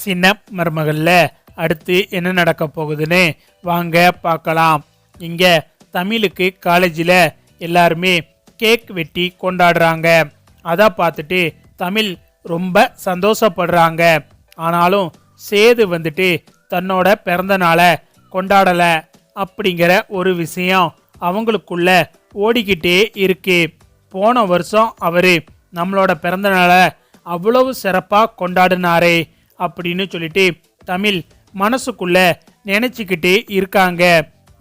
சின்ன மருமகள்ல அடுத்து என்ன நடக்க போகுதுன்னு வாங்க பார்க்கலாம். இங்க தமிழுக்கு காலேஜில் எல்லாருமே கேக் வெட்டி கொண்டாடுறாங்க. அதை பார்த்துட்டு தமிழ் ரொம்ப சந்தோஷப்படுறாங்க. ஆனாலும் சேது வந்துட்டு தன்னோட பிறந்த நாளை கொண்டாடலை அப்படிங்கிற ஒரு விஷயம் அவங்களுக்குள்ள ஓடிக்கிட்டே இருக்கு. போன வருஷம் அவரு நம்மளோட பிறந்த நாளை அவ்வளவு சிறப்பாக கொண்டாடினாரே அப்படின்னு சொல்லிட்டு தமிழ் மனசுக்குள்ள நினைச்சுக்கிட்டே இருக்காங்க.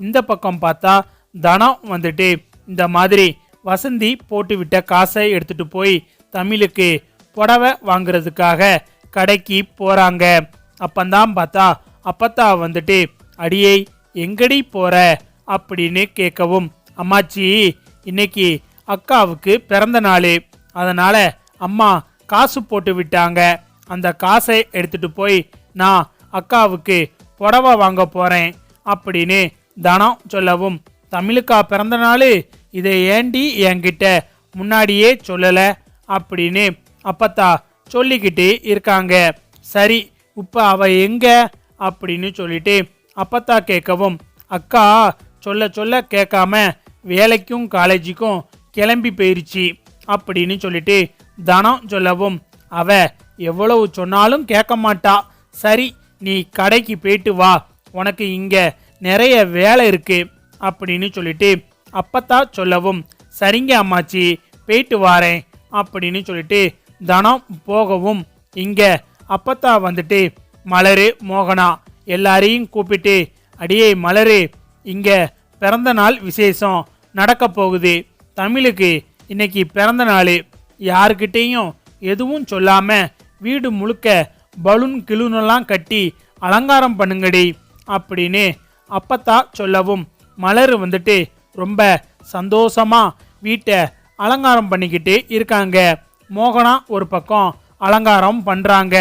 இந்த பக்கம் பார்த்தா தனம் வந்துட்டு இந்த மாதிரி வசந்தி போட்டு விட்ட காசை எடுத்துட்டு போய் தமிழுக்கு புடவை வாங்குறதுக்காக கடைக்கு போறாங்க. அப்பந்தான் பார்த்தா அப்பத்தா வந்துட்டு அடியை எங்கடி போற அப்படின்னு கேட்கவும், அம்மாச்சி இன்னைக்கு அக்காவுக்கு பிறந்த நாள், அதனால அம்மா காசு போட்டு விட்டாங்க, அந்த காசை எடுத்துட்டு போய் நான் அக்காவுக்கு புடவை வாங்க போறேன் அப்படின்னு தனம் சொல்லவும், தமிழுக்கா பிறந்த நாள், இதை ஏண்டி என்கிட்ட முன்னாடியே சொல்லல அப்படின்னு அப்பத்தா சொல்லிக்கிட்டு இருக்காங்க. சரி இப்ப அவ எங்க அப்படின்னு சொல்லிட்டு அப்பத்தா கேட்கவும், அக்கா சொல்ல சொல்ல கேட்காம வேலைக்கும் காலேஜுக்கும் கிளம்பி போயிருச்சு அப்படின்னு சொல்லிட்டு தனம் சொல்லவும், அவ எவ்வளவு சொன்னாலும் கேட்க மாட்டா, சரி நீ கடைக்கு போயிட்டு வா, உனக்கு இங்க நிறைய வேலை இருக்கு அப்படின்னு சொல்லிட்டு அப்பத்தா சொல்லவும், சரிங்க அம்மாச்சி போயிட்டு வாரேன் அப்படின்னு சொல்லிட்டு தனம் போகவும், இங்க அப்பத்தா வந்துட்டு மலரு மோகனா எல்லாரையும் கூப்பிட்டு, அடியே மலரு, இங்க பிறந்த நாள் விசேஷம் நடக்க போகுது, தமிழுக்கு இன்னைக்கு பிறந்த நாள், யாருக்கிட்டேயும் எதுவும் சொல்லாம வீடு முழுக்க பலூன் கிளூனெல்லாம் கட்டி அலங்காரம் பண்ணுங்கடி அப்படின்னு அப்பத்தா சொல்லவும், மலர் வந்துட்டு ரொம்ப சந்தோஷமா வீட்டை அலங்காரம் பண்ணிக்கிட்டு இருக்காங்க. மோகனா ஒரு பக்கம் அலங்காரம் பண்றாங்க.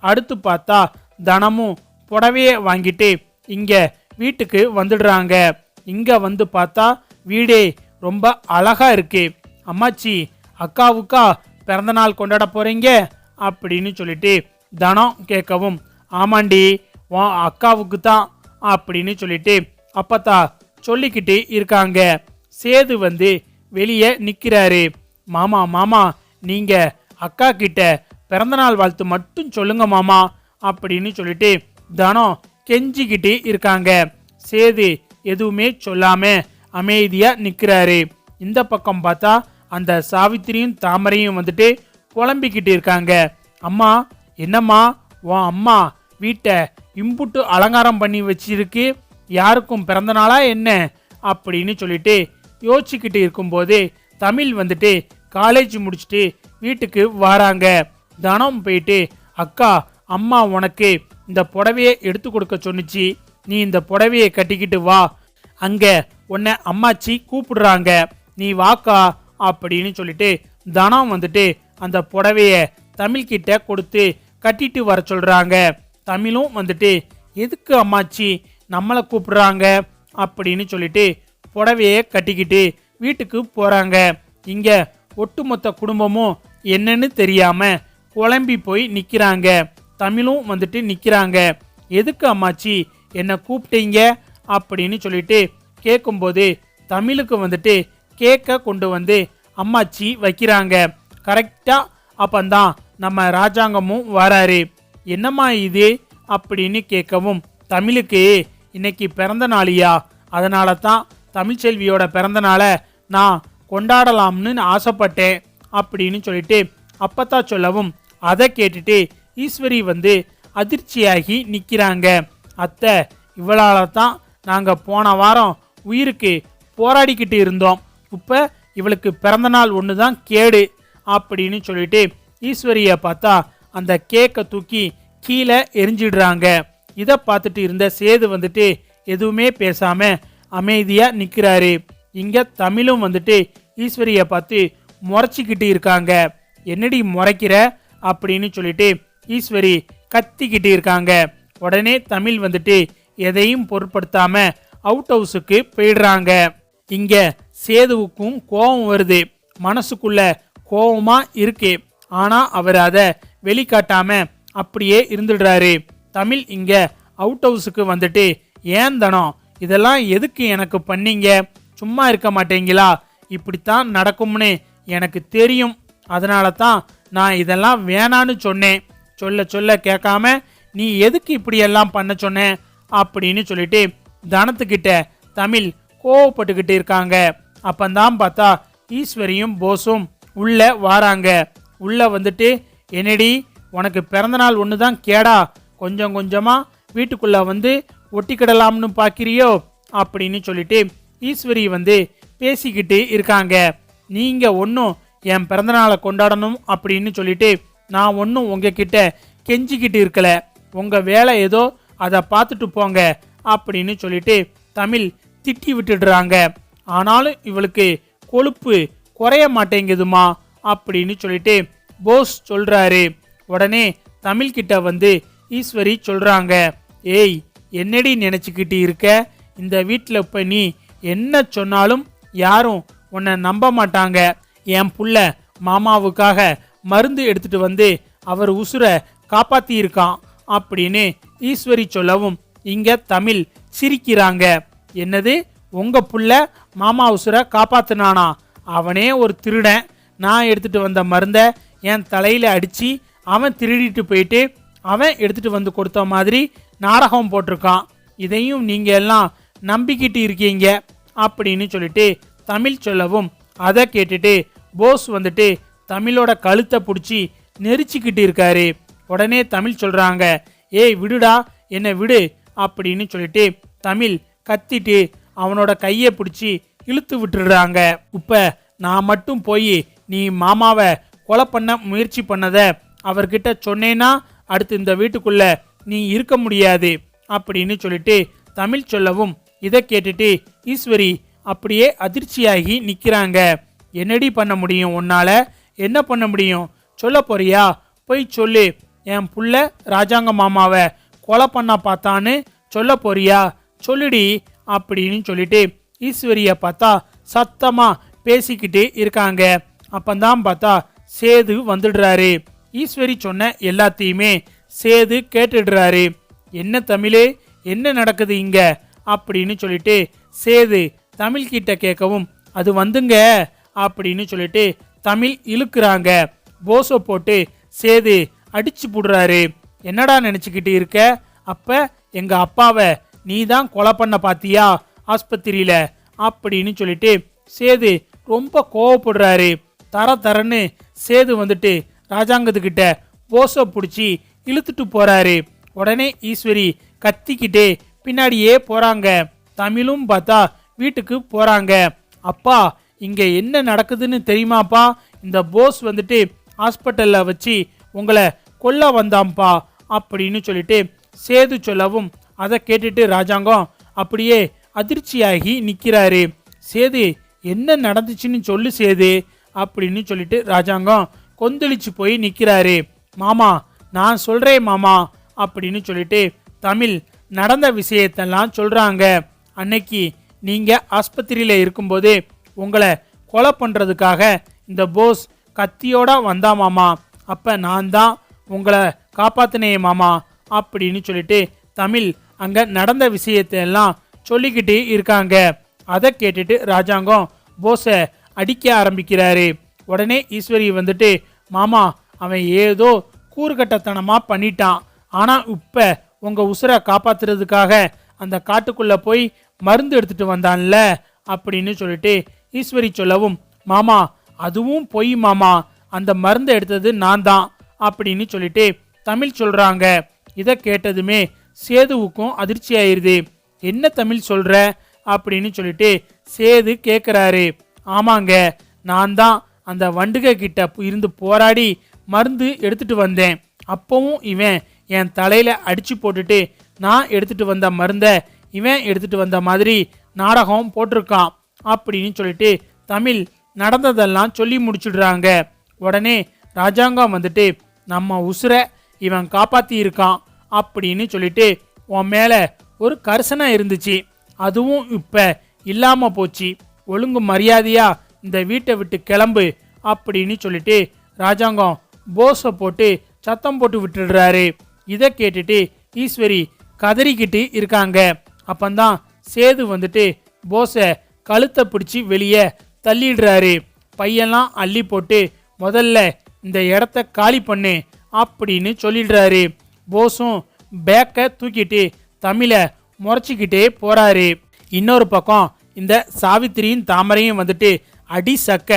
அடுத்து பார்த்தா தனமும் புடவைய வாங்கிட்டு இங்க வீட்டுக்கு வந்துடுறாங்க. இங்க வந்து பார்த்தா வீடே ரொம்ப அழகா இருக்கு. அம்மாச்சி அக்காவுக்கா பிறந்த நாள் கொண்டாட போறீங்க அப்படின்னு சொல்லிட்டு தனம் கேட்கவும், ஆமாண்டி உன் அக்காவுக்கு தான் அப்படின்னு சொல்லிட்டு அப்பத்தா சொல்லிக்கிட்டு இருக்காங்க. சேது வந்து வெளியே நிக்கிறாரு. மாமா மாமா நீங்க அக்கா கிட்ட பிறந்தநாள் வாழ்த்து மட்டும் சொல்லுங்க மாமா அப்படின்னு சொல்லிட்டு தனம் கெஞ்சிக்கிட்டு இருக்காங்க. சேது எதுவுமே சொல்லாம அமைதியா நிக்கிறாரு. இந்த பக்கம் பார்த்தா அந்த சாவித்திரியும் தாமரையும் வந்துட்டு புலம்பிக்கிட்டு இருக்காங்க. அம்மா என்னம்மா உன் அம்மா வீட்டை இம்புட்டு அலங்காரம் பண்ணி வச்சிருக்கு, யாருக்கும் பிறந்த நாளா என்ன அப்படின்னு சொல்லிட்டு யோசிச்சுக்கிட்டு இருக்கும்போது தமிழ் வந்துட்டு காலேஜ் முடிச்சுட்டு வீட்டுக்கு வராங்க. தனம் போயிட்டு, அக்கா அம்மா உனக்கு இந்த புடவையை எடுத்து கொடுக்க சொன்னிச்சு, நீ இந்த புடவையை கட்டிக்கிட்டு வா, அங்க உன்னை அம்மாச்சி கூப்பிடுறாங்க, நீ வாக்கா அப்படின்னு சொல்லிட்டு தனம் வந்துட்டு அந்த புடவைய தமிழ்கிட்ட கொடுத்து கட்டிட்டு வர சொல்றாங்க. தமிழும் வந்துட்டு எதுக்கு அம்மாச்சி நம்மளை கூப்பிடுறாங்க அப்படின்னு சொல்லிட்டு புடவைய கட்டிக்கிட்டு வீட்டுக்கு போறாங்க. இங்க ஒட்டுமொத்த குடும்பமும் என்னன்னு தெரியாம குழம்பி போய் நிக்கிறாங்க. தமிழும் வந்துட்டு நிக்கிறாங்க. எதுக்கு அம்மாச்சி என்ன கூப்பிட்டீங்க அப்படின்னு சொல்லிட்டு கேட்கும்போது தமிழுக்கு வந்துட்டு கேக்க கொண்டு வந்து அம்மாச்சி வைக்கிறாங்க. கரெக்டா அப்பந்தான் நம்ம ராஜாங்கமும் வராரு. என்னம்மா இது அப்படின்னு கேட்கவும், தமிழுக்கு இன்னைக்கு பிறந்த நாளியா, அதனால தான் தமிழ்ச்செல்வியோட பிறந்த நாளை நான் கொண்டாடலாம்னு ஆசைப்பட்டேன் அப்படின்னு சொல்லிட்டு அப்பத்தா சொல்லவும், அதை கேட்டுட்டு ஈஸ்வரி வந்து அதிர்ச்சியாகி நிற்கிறாங்க. அத்தை, இவளால தான் நாங்கள் போன வாரம் உயிருக்கு போராடிக்கிட்டு இருந்தோம், இப்போ இவளுக்கு பிறந்த நாள் ஒன்று தான் கேடு அப்படின்னு சொல்லிட்டு ஈஸ்வரியை பார்த்தா அந்த கேக்கை தூக்கி கீழே எரிஞ்சிடுறாங்க. இதை பார்த்துட்டு இருந்த சேது வந்துட்டு எதுவுமே பேசாம அமைதியா நிற்கிறாரு. இங்க தமிழும் வந்துட்டு ஈஸ்வரியை பார்த்து முறைச்சிக்கிட்டு இருக்காங்க. என்னடி முறைக்கிற அப்படின்னு சொல்லிட்டு ஈஸ்வரி கத்திக்கிட்டு இருக்காங்க. உடனே தமிழ் வந்துட்டு எதையும் பொருட்படுத்தாம அவுட் ஹவுஸுக்கு போயிடுறாங்க. இங்க சேதுவுக்கும் கோபம் வருது, மனசுக்குள்ள கோபமா இருக்கு. ஆனா அவர் அதை வெளிக்காட்டாம அப்படியே இருந்துடுறாரு. தமிழ் இங்க அவுட் ஹவுஸுக்கு வந்துட்டு, ஏன் தனம் இதெல்லாம் எதுக்கு எனக்கு பண்ணீங்க, சும்மா இருக்க மாட்டீங்களா, இப்படித்தான் நடக்கும்னு எனக்கு தெரியும், அதனால தான் நான் இதெல்லாம் வேணான்னு சொன்னேன், சொல்ல சொல்ல கேட்காம நீ எதுக்கு இப்படியெல்லாம் பண்ண சொன்ன அப்படின்னு சொல்லிட்டு தனத்துக்கிட்ட தமிழ் கோவப்பட்டுக்கிட்டு இருக்காங்க. அப்பந்தான் பார்த்தா ஈஸ்வரியும் போஸும் உள்ள வாராங்க. உள்ள வந்துட்டு, என்னடி உனக்கு பிறந்தநாள் ஒன்று தான் கேடா, கொஞ்சம் கொஞ்சமா வீட்டுக்குள்ள வந்து ஒட்டிக்கிடலாம்னு பார்க்கிறியோ அப்படின்னு சொல்லிட்டு ஈஸ்வரி வந்து பேசிக்கிட்டு இருக்காங்க. நீங்க ஒன்றும் என் பிறந்தநாளை கொண்டாடணும் அப்படின்னு சொல்லிட்டு நான் ஒன்றும் உங்ககிட்ட கெஞ்சிக்கிட்டு இருக்கல, உங்க வேலை ஏதோ அதை பார்த்துட்டு போங்க அப்படின்னு சொல்லிட்டு தமிழ் திட்டி விட்டுடுறாங்க. ஆனாலும் இவளுக்கு கொழுப்பு குறைய மாட்டேங்குதுமா அப்படின்னு சொல்லிட்டு போஸ் சொல்றாரு. உடனே தமிழ் கிட்ட வந்து ஈஸ்வரி சொல்றாங்க, ஏய் என்னடி நினைச்சுக்கிட்டு இருக்க, இந்த வீட்டில் இப்ப நீ என்ன சொன்னாலும் யாரும் உன்னை நம்ப மாட்டாங்க, என் புள்ள மாமாவுக்காக மருந்து எடுத்துட்டு வந்து அவர் உசுரை காப்பாத்தி இருக்கான் அப்படின்னு ஈஸ்வரி சொல்லவும் இங்க தமிழ் சிரிக்கிறாங்க. என்னது, உங்க புள்ள மாமா உசுரை காப்பாத்துனானா, அவனே ஒரு திருடன், நான் எடுத்துட்டு வந்த மருந்தை என் தலையில அடிச்சு அவன் திருடிட்டு போயிட்டு அவன் எடுத்துட்டு வந்து கொடுத்த மாதிரி நாடகம் போட்டிருக்கான், இதையும் நீங்க எல்லாம் நம்பிக்கிட்டு இருக்கீங்க அப்படின்னு சொல்லிட்டு தமிழ் சொல்லவும் அதை கேட்டுட்டு போஸ் வந்துட்டு தமிழோட கழுத்தை பிடிச்சி நெரிச்சிக்கிட்டு இருக்காரு. உடனே தமிழ் சொல்றாங்க, ஏய் விடுடா, என்ன விடு அப்படின்னு சொல்லிட்டு தமிழ் கத்திட்டு அவனோட கையை பிடிச்சி இழுத்து விட்டுடுறாங்க. இப்ப நான் மட்டும் போய் நீ மாமாவை கொலை பண்ண முயற்சி பண்ணத அவர்கிட்ட சொன்னேன்னா அடுத்து இந்த வீட்டுக்குள்ள நீ இருக்க முடியாது அப்படின்னு சொல்லிட்டு தமிழ் சொல்லவும் இதை கேட்டுட்டு ஈஸ்வரி அப்படியே அதிர்ச்சியாகி நிக்கிறாங்க. என்னடி பண்ண முடியும் உன்னால, என்ன பண்ண முடியும், சொல்ல போறியா, போய் சொல்லு, என் புள்ள ராஜாங்க மாமாவை கொலை பண்ண பார்த்தான்னு சொல்ல போறியா, சொல்லுடி அப்படின்னு சொல்லிட்டு ஈஸ்வரிய பார்த்தா சத்தமா பேசிக்கிட்டு இருக்காங்க. அப்பந்தான் பார்த்தா சேது வந்துடுறாரு. ஈஸ்வரி சொன்ன எல்லாத்தையுமே சேது கேட்டுடுறாரு. என்ன தமிழே, என்ன நடக்குது இங்க அப்படின்னு சொல்லிட்டு சேது தமிழ் கிட்ட கேட்கவும், அது வந்துங்க அப்படின்னு சொல்லிட்டு தமிழ் இழுக்கிறாங்க. போஸை போட்டு சேது அடிச்சு போடுறாரு. என்னடா நினைச்சுக்கிட்டு இருக்க, அப்ப எங்க அப்பாவை நீ தான் கொலை பண்ண பாத்தியா ஆஸ்பத்திரியில அப்படின்னு சொல்லிட்டு சேது ரொம்ப கோவப்படுறாரு. தரன்னு சேது வந்துட்டு ராஜாங்கத்துக்கிட்ட போஸை பிடிச்சி இழுத்துட்டு போறாரு. உடனே ஈஸ்வரி கத்திக்கிட்டே பின்னாடியே போறாங்க. தமிழும் பார்த்தா வீட்டுக்கு போறாங்க. அப்பா இங்க என்ன நடக்குதுன்னு தெரியுமாப்பா, இந்த போஸ் வந்துட்டு ஹாஸ்பிட்டல்ல வச்சு உங்களை கொல்ல வந்தாம்பா அப்படின்னு சொல்லிட்டு சேது சொல்லவும் அதை கேட்டுட்டு ராஜாங்கம் அப்படியே அதிர்ச்சியாகி நிக்கிறாரு. சேது என்ன நடந்துச்சுன்னு சொல்லு சேது அப்படின்னு சொல்லிட்டு ராஜாங்கம் கொந்தளிச்சு போய் நிக்கிறாரு. மாமா நான் சொல்றேன் மாமா அப்படின்னு சொல்லிட்டு தமிழ் நடந்த விஷயத்தெல்லாம் சொல்றாங்க. அன்னைக்கு நீங்க ஆஸ்பத்திரியில இருக்கும்போது உங்களை கொலை பண்றதுக்காக இந்த போஸ் கத்தியோட வந்தா மாமா, அப்ப நான் தான் உங்களை காப்பாத்தினே மாமா அப்படின்னு சொல்லிட்டு தமிழ் அங்க நடந்த விஷயத்தையெல்லாம் சொல்லிக்கிட்டு இருக்காங்க. அதை கேட்டுட்டு ராஜாங்கம் போஸை அடிக்க ஆரம்பிக்கிறாரு. உடனே ஈஸ்வரி வந்துட்டு, மாமா அவன் ஏதோ கூறுகட்டத்தனமா பண்ணிட்டான், ஆனா இப்ப உங்க உசுரை காப்பாத்துறதுக்காக அந்த காட்டுக்குள்ள போய் மருந்து எடுத்துட்டு வந்தான்ல அப்படின்னு சொல்லிட்டு ஈஸ்வரி சொல்லவும், மாமா அதுவும் பொய் மாமா, அந்த மருந்தை எடுத்தது நான் தான் அப்படின்னு சொல்லிட்டு தமிழ் சொல்றாங்க. இதை கேட்டதுமே சேதுவுக்கும் அதிர்ச்சி ஆயிருது. என்ன தமிழ் சொல்ற அப்படின்னு சொல்லிட்டு சேது கேட்குறாரு. ஆமாங்க, நான் தான் அந்த வண்டுகை கிட்ட இருந்து போராடி மருந்து எடுத்துட்டு வந்தேன், அப்பவும் இவன் என் தலையில அடிச்சு போட்டுட்டு நான் எடுத்துட்டு வந்த மருந்தை இவன் எடுத்துட்டு வந்த மாதிரி நாடகம் போட்டிருக்கான் அப்படின்னு சொல்லிட்டு தமிழ் நடந்ததெல்லாம் சொல்லி முடிச்சுடுறாங்க. உடனே ராஜாங்கம் வந்துட்டு, நம்ம உசுரை இவன் காப்பாத்தி இருக்கான் அப்படின்னு சொல்லிட்டு உன் மேல ஒரு கரிசனை இருந்துச்சு, அதுவும் இப்ப இல்லாம போச்சு, ஒழுங்கு மரியாதையா இந்த வீட்டை விட்டு கிளம்பு அப்படின்னு சொல்லிட்டு ராஜாங்கம் போஸை போட்டு சத்தம் போட்டு விட்டுடுறாரு. இதை கேட்டுட்டு ஈஸ்வரி கதறிக்கிட்டு இருக்காங்க. அப்பந்தான் சேது வந்துட்டு போஸை கழுத்தை பிடிச்சி வெளியே தள்ளிடுறாரு. பையெல்லாம் அள்ளி போட்டு முதல்ல இந்த இடத்த காலி பண்ணு அப்படின்னு சொல்லிடுறாரு. போஸும் பேக்கை தூக்கிட்டு தமிழை முறைச்சிக்கிட்டே போறாரு. இன்னொரு பக்கம் இந்த சாவித்திரியும் தாமரையும் வந்துட்டு அடி சக்க,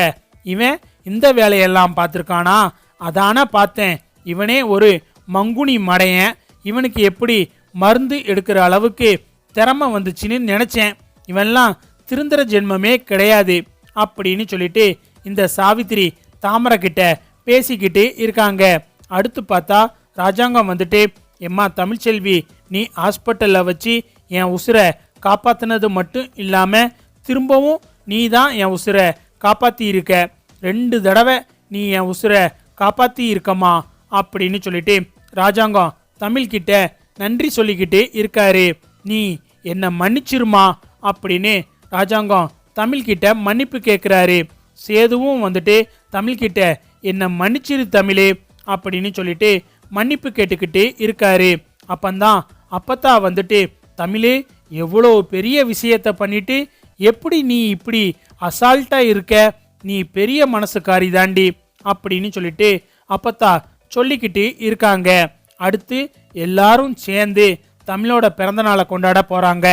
இவன் இந்த வேலையெல்லாம் பார்த்துருக்கானா? அதான பார்த்தேன், இவனே ஒரு மங்குனி மடையன், இவனுக்கு எப்படி மருந்து எடுக்கிற அளவுக்கு திறமை வந்துச்சுன்னு நினைச்சேன், இவன்லாம் திருந்தர ஜென்மமே கிடையாது அப்படின்னு சொல்லிட்டு இந்த சாவித்திரி தாமரை கிட்ட பேசிக்கிட்டு இருக்காங்க. அடுத்து பார்த்தா ராஜாங்கம் வந்துட்டு, எம்மா தமிழ்ச்செல்வி, நீ ஹாஸ்பிட்டலில் வச்சு என் உசுரை காப்பாற்றினது மட்டும் இல்லாமல் திரும்பவும் நீ தான் என் உசுரை காப்பாற்றி இருக்க, 2 தடவை நீ என் உசுரை காப்பாற்றி இருக்கம்மா அப்படின்னு சொல்லிட்டு ராஜாங்கம் தமிழ்கிட்ட நன்றி சொல்லிக்கிட்டு இருக்காரு. நீ என்னை மன்னிச்சிருமா அப்படின்னு ராஜாங்கம் தமிழ்கிட்ட மன்னிப்பு கேட்குறாரு. சேதுவும் வந்துட்டு தமிழ்கிட்ட என்னை மன்னிச்சிரு தமிழே அப்படின்னு சொல்லிட்டு மன்னிப்பு கேட்டுக்கிட்டு இருக்காரு. அப்பந்தான் அப்பத்தா வந்துட்டு, தமிழே, எவ்வளோ பெரிய விஷயத்த பண்ணிட்டு எப்படி நீ இப்படி அசால்ட்டா இருக்க, நீ பெரிய மனசுக்காரி தாண்டி அப்படின்னு சொல்லிட்டு அப்பத்தா சொல்லிக்கிட்டு இருக்காங்க. அடுத்து எல்லாரும் சேர்ந்து தமிழோட பிறந்த நாளை கொண்டாட போறாங்க.